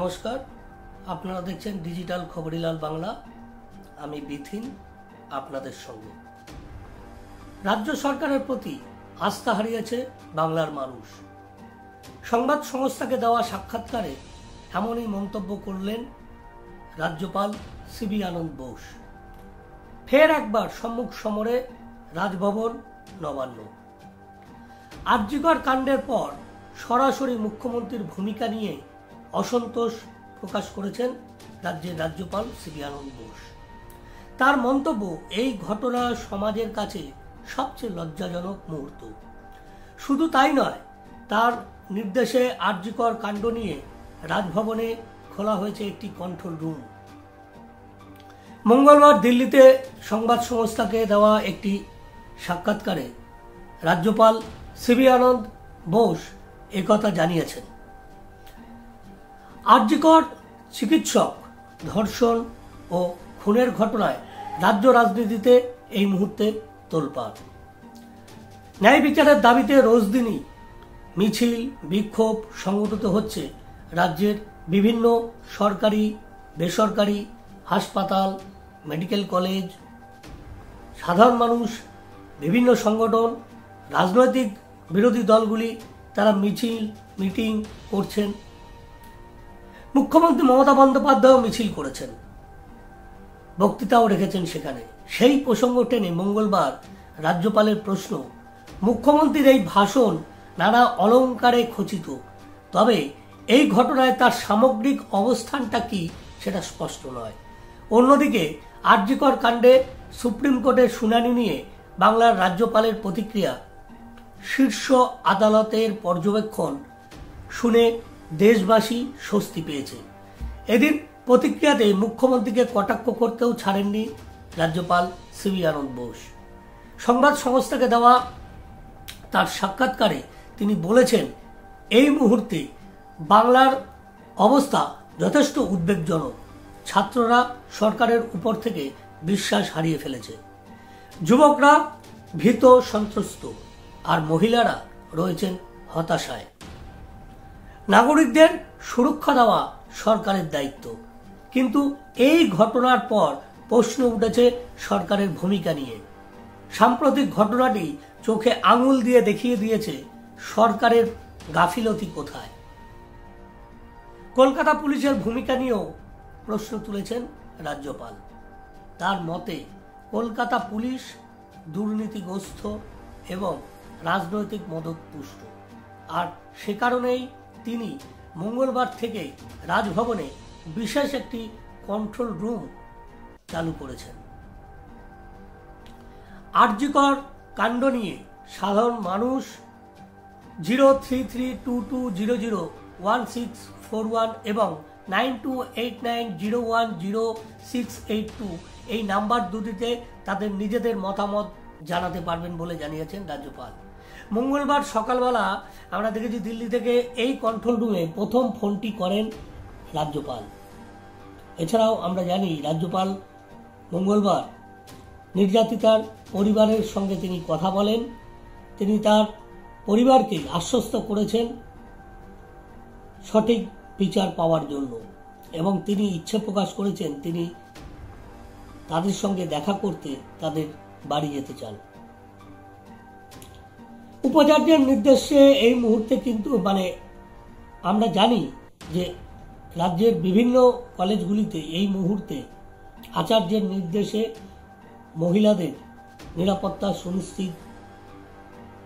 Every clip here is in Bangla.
নমস্কার, আপনারা দেখছেন ডিজিটাল খবরিলাল বাংলা। আমি বিথিন আপনাদের সঙ্গে। রাজ্য সরকারের প্রতি আস্থা হারিয়েছে বাংলার মানুষ। সংবাদ সংস্থাকে দেওয়া সাক্ষাৎকারে এমনই মন্তব্য করলেন রাজ্যপাল সিবি আনন্দ বোস। ফের একবার সম্মুখ সমরে রাজভবন নবান্ন। আরজিকর কাণ্ডের পর সরাসরি মুখ্যমন্ত্রীর ভূমিকা নিয়ে অসন্তোষ প্রকাশ করেছেন রাজ্যের রাজ্যপাল সিবি আনন্দ বোস। তার মন্তব্য, এই ঘটনা সমাজের কাছে সবচেয়ে লজ্জাজনক মুহূর্ত। শুধু তাই নয়, তার নির্দেশে আরজিকর কাণ্ড নিয়ে রাজভবনে খোলা হয়েছে একটি কন্ট্রোল রুম। মঙ্গলবার দিল্লিতে সংবাদ সংস্থাকে দেওয়া একটি সাক্ষাৎকারে রাজ্যপাল সিবি আনন্দ বোস একথা জানিয়েছেন। আরজিকর চিকিৎসক ধর্ষণ ও খুনের ঘটনায় রাজ্য রাজনীতিতে এই মুহূর্তে তোলপাড়। ন্যায় বিচারের দাবিতে রোজদিনই মিছিল বিক্ষোভ সংগঠিত হচ্ছে রাজ্যের বিভিন্ন সরকারি বেসরকারি হাসপাতাল, মেডিকেল কলেজ। সাধারণ মানুষ, বিভিন্ন সংগঠন, রাজনৈতিক বিরোধী দলগুলি তারা মিছিল মিটিং করছেন। মুখ্যমন্ত্রী মমতা বন্দ্যোপাধ্যায়ও মিছিল করেছেন, বক্তৃতাও রেখেছেন সেখানে। সেই প্রসঙ্গ টেনে মঙ্গলবার রাজ্যপালের প্রশ্ন, মুখ্যমন্ত্রীর এই ভাষণ নানা অলঙ্কারে খচিত, তবে এই ঘটনায় তার সামগ্রিক অবস্থানটা কি সেটা স্পষ্ট নয়। অন্যদিকে আরজিকর কাণ্ডে সুপ্রিম কোর্টের শুনানি নিয়ে বাংলার রাজ্যপালের প্রতিক্রিয়া। শীর্ষ আদালতের পর্যবেক্ষণ শুনে দেশবাসী স্বস্তি পেয়েছে। এদিন প্রতিক্রিয়াতে মুখ্যমন্ত্রীকে কটাক্ষ করতেও ছাড়েননি রাজ্যপাল সিবি আনন্দ বোস। সংবাদ সংস্থাকে দেওয়া তার সাক্ষাৎকারে তিনি বলেছেন, এই মুহূর্তে বাংলার অবস্থা যথেষ্ট উদ্বেগজনক। ছাত্ররা সরকারের উপর থেকে বিশ্বাস হারিয়ে ফেলেছে, যুবকরা ভীত সন্ত্রস্ত, আর মহিলারা রয়েছেন হতাশায়। নাগরিকদের সুরক্ষা দেওয়া সরকারের দায়িত্ব, কিন্তু এই ঘটনার পর প্রশ্ন উঠেছে সরকারের ভূমিকা নিয়ে। সাম্প্রতিক ঘটনাটি চোখে আঙুল দিয়ে দেখিয়ে দিয়েছে সরকারের গাফিলতি কোথায়। কলকাতা পুলিশের ভূমিকা নিয়েও প্রশ্ন তুলেছেন রাজ্যপাল। তার মতে, কলকাতা পুলিশ দুর্নীতিগ্রস্ত এবং রাজনৈতিক মদতপুষ্ট, আর সে কারণেই তিনি মঙ্গলবার থেকে রাজভবনে বিশেষ একটি কন্ট্রোল রুম চালু করেছেন। আরজিকর কাণ্ড নিয়ে সাধারণ মানুষ 0332200161 এবং 9289010682 এই নাম্বার দুটিতে তাদের নিজেদের মতামত জানাতে পারবেন বলে জানিয়েছেন রাজ্যপাল। মঙ্গলবার সকালবেলা আমরা দেখেছি দিল্লি থেকে এই কন্ট্রোল রুমে প্রথম ফোনটি করেন রাজ্যপাল। এছাড়াও আমরা জানি রাজ্যপাল মঙ্গলবার নির্যাতিতার পরিবারের সঙ্গে তিনি কথা বলেন। তিনি তার পরিবারকে আশ্বস্ত করেছেন সঠিক বিচার পাওয়ার জন্য, এবং তিনি ইচ্ছে প্রকাশ করেছেন তিনি তাদের সঙ্গে দেখা করতে তাদের বাড়ি যেতে চান। উপাচার্যের নির্দেশে এই মুহূর্তে কিন্তু আমরা জানি যে রাজ্যের বিভিন্ন কলেজগুলিতে এই মুহূর্তে আচার্যের নির্দেশে মহিলাদের নিরাপত্তা সুনিশ্চিত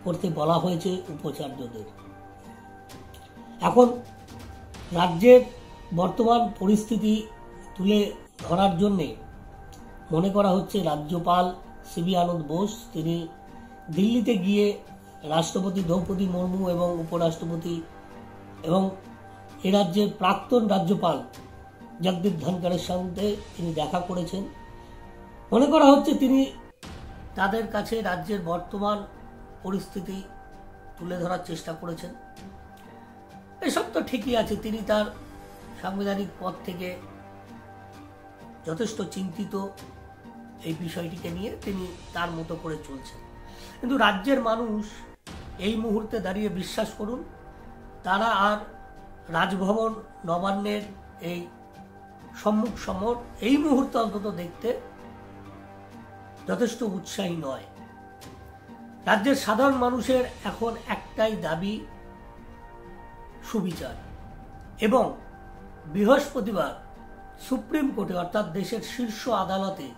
করতে বলা হয়েছে উপাচার্যদের। এখন রাজ্যের বর্তমান পরিস্থিতি তুলে ধরার জন্যে মনে করা হচ্ছে রাজ্যপাল সিবি আনন্দ বোস তিনি দিল্লিতে গিয়ে রাষ্ট্রপতি দ্রৌপদী মুর্মু এবং উপরাষ্ট্রপতি এবং এ রাজ্যের প্রাক্তন রাজ্যপাল জগদীপ ধনখড়ের সঙ্গে তিনি দেখা করেছেন। মনে করা হচ্ছে তিনি তাদের কাছে রাজ্যের বর্তমান পরিস্থিতি তুলে ধরার চেষ্টা করেছেন। এসব তো ঠিকই আছে, তিনি তার সাংবিধানিক পদ থেকে যথেষ্ট চিন্তিত এই বিষয়টিকে নিয়ে, তিনি তার মতো করে চলছেন। কিন্তু রাজ্যের মানুষ এই মুহূর্তে দাঁড়িয়ে বিশ্বাস করুন, তারা আর রাজভবন নবান্নের এই সম্মুখ সমর এই মুহূর্তে অন্তত দেখতে যথেষ্ট উৎসাহী নয়। রাজ্যের সাধারণ মানুষের এখন একটাই দাবি, সুবিচার। এবং বৃহস্পতিবার সুপ্রিম কোর্টে অর্থাৎ দেশের শীর্ষ আদালতে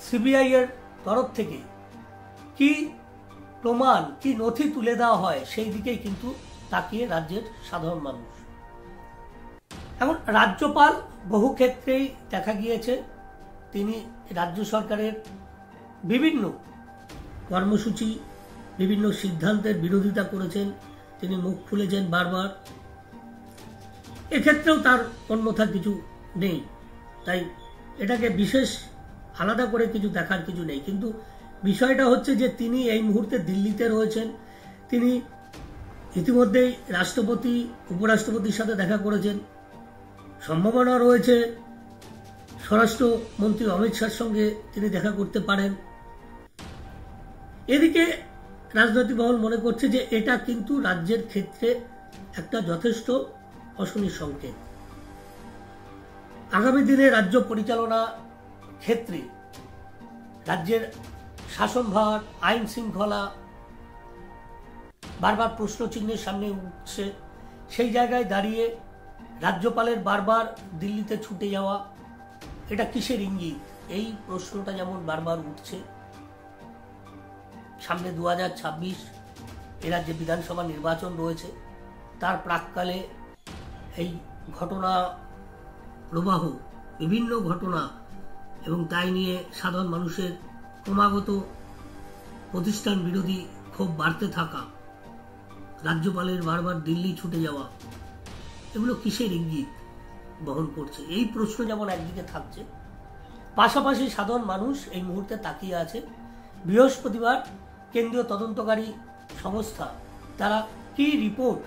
সিবিআই এর তরফ থেকে কি প্রমাণ, কি নথি তুলে দেওয়া হয় সেই দিকেই কিন্তু তাকিয়ে রাজ্যের সাধারণ মানুষ। এখন রাজ্যপাল বহু ক্ষেত্রেই দেখা গিয়েছে তিনি রাজ্য সরকারের বিভিন্ন কর্মসূচি, বিভিন্ন সিদ্ধান্তের বিরোধিতা করেছেন, তিনি মুখ খুলেছেন বারবার। এক্ষেত্রেও তার অন্যথা কিছু নেই, তাই এটাকে বিশেষ আলাদা করে কিছু দেখার কিছু নেই। কিন্তু বিষয়টা হচ্ছে যে তিনি এই মুহূর্তে দিল্লিতে রয়েছেন, তিনি ইতিমধ্যেই রাষ্ট্রপতি, উপরাষ্ট্রপতির সাথে দেখা করেছেন, সম্ভাবনা রয়েছে স্বরাষ্ট্রমন্ত্রী অমিত শাহর সঙ্গে তিনি দেখা করতে পারেন। এদিকে রাজনৈতিক মহল মনে করছে যে এটা কিন্তু রাজ্যের ক্ষেত্রে একটা যথেষ্ট অশনির সংকেত। আগামী দিনে রাজ্য পরিচালনা ক্ষেত্রে রাজ্যের শাসনভার, আইন শৃঙ্খলা বারবার প্রশ্নচিহ্নের সামনে উঠছে। সেই জায়গায় দাঁড়িয়ে রাজ্যপালের বারবার দিল্লিতে ছুটে যাওয়া, এটা কিসের ইঙ্গিত? এই প্রশ্নটা যেমন বারবার উঠছে। সামনে 2026 এ রাজ্যে বিধানসভা নির্বাচন রয়েছে, তার প্রাক্কালে এই ঘটনা প্রবাহ, বিভিন্ন ঘটনা এবং তাই নিয়ে সাধারণ মানুষের ক্রমাগত প্রতিষ্ঠান বিরোধী ক্ষোভ বাড়তে থাকা, রাজ্যপালের বারবার দিল্লি ছুটে যাওয়া, এগুলো কিসের ইঙ্গিত বহন করছে? এই প্রশ্ন যেমন একদিকে থাকছে, পাশাপাশি সাধারণ মানুষ এই মুহূর্তে তাকিয়ে আছে বৃহস্পতিবার কেন্দ্রীয় তদন্তকারী সংস্থা তারা কি রিপোর্ট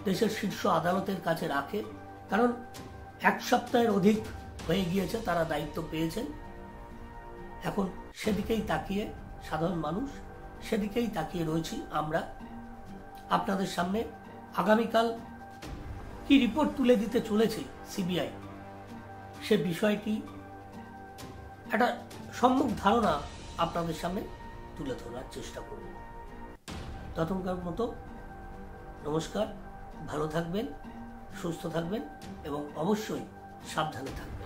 দেশের শীর্ষ আদালতের কাছে রাখে। কারণ এক সপ্তাহের অধিক হয়ে গিয়েছে তারা দায়িত্ব পেয়েছেন। এখন সেদিকেই তাকিয়ে সাধারণ মানুষ, সেদিকেই তাকিয়ে রয়েছি আমরা। আপনাদের সামনে আগামীকাল কি রিপোর্ট তুলে দিতে চলেছে সিবিআই, সে বিষয়টি একটা সম্মুখ ধারণা আপনাদের সামনে তুলে ধরার চেষ্টা করব। ততক্ষণকার মতো নমস্কার, ভালো থাকবেন, সুস্থ থাকবেন এবং অবশ্যই সাবধানে থাকবেন।